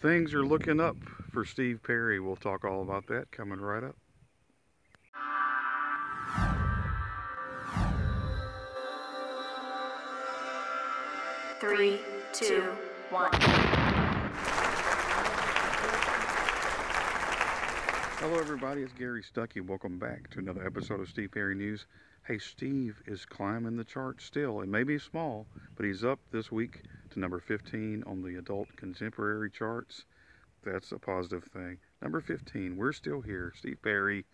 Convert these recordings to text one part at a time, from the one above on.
Things are looking up for Steve Perry. We'll talk all about that coming right up. Three, two, one. Hello everybody, it's Gary Stuckey. Welcome back to another episode of Steve Perry News. Hey, Steve is climbing the charts still. It may be small, but he's up this week to number 15 on the adult contemporary charts. That's a positive thing. Number 15, we're still here, Steve Perry,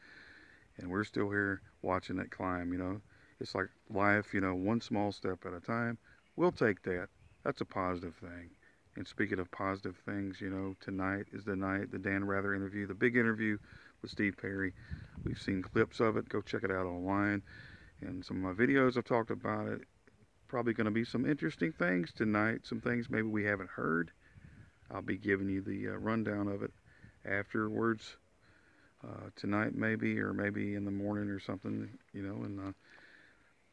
and we're still here watching it climb, you know. It's like life, you know, one small step at a time. We'll take that. That's a positive thing. And speaking of positive things, you know, tonight is the night, the Dan Rather interview, the big interview with Steve Perry. We've seen clips of it. Go check it out online. And some of my videos I've talked about it. Probably going to be some interesting things tonight. Some things maybe we haven't heard. I'll be giving you the rundown of it afterwards. Tonight maybe, or maybe in the morning or something, you know, and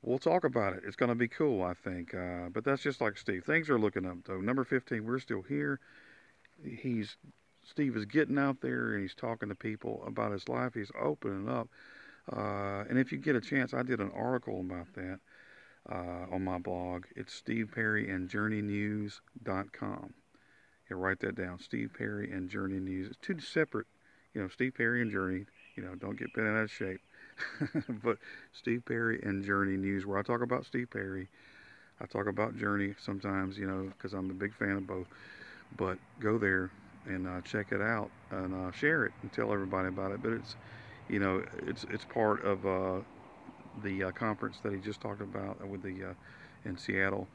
we'll talk about it. It's going to be cool, I think. But that's just like Steve. Things are looking up, though. Number 15, we're still here. Steve is getting out there and he's talking to people about his life. He's opening up. And if you get a chance, I did an article about that on my blog. It's steveperryandjourneynews.com. You write that down. Steve Perry and Journey News. It's two separate, you know, Steve Perry and Journey. You know, don't get bent out of shape. But Steve Perry and Journey News, where I talk about Steve Perry. I talk about Journey sometimes, you know, because I'm a big fan of both. But go there and check it out and share it and tell everybody about it. But it's, you know, it's part of the conference that he just talked about with the in Seattle,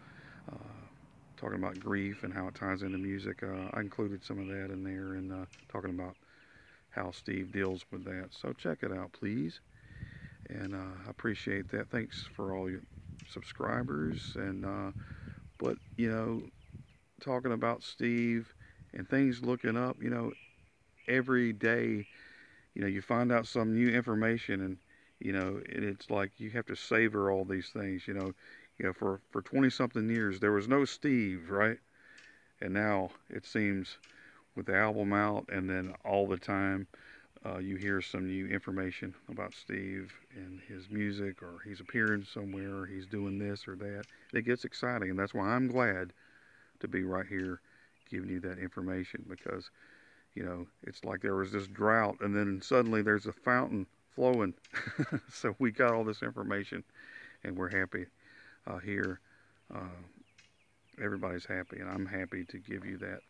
talking about grief and how it ties into music. I included some of that in there and talking about how Steve deals with that. So check it out, please. And I appreciate that. Thanks for all your subscribers. And but you know, talking about Steve and things looking up, you know, every day, you know, you find out some new information, and you know, it's like you have to savor all these things. You know, for 20 something years there was no Steve, right? And now it seems with the album out, and then all the time. You hear some new information about Steve and his music, or he's appearing somewhere, or he's doing this or that. It gets exciting, and that's why I'm glad to be right here giving you that information, because, you know, it's like there was this drought, and then suddenly there's a fountain flowing. So we got all this information, and we're happy here. Everybody's happy, and I'm happy to give you that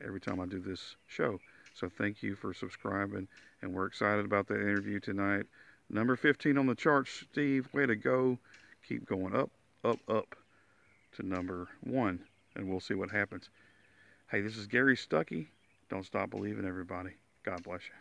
every time I do this show. So thank you for subscribing, and we're excited about that interview tonight. Number 15 on the charts, Steve. Way to go. Keep going up, up, up to number 1, and we'll see what happens. Hey, this is Gary Stuckey. Don't stop believing, everybody. God bless you.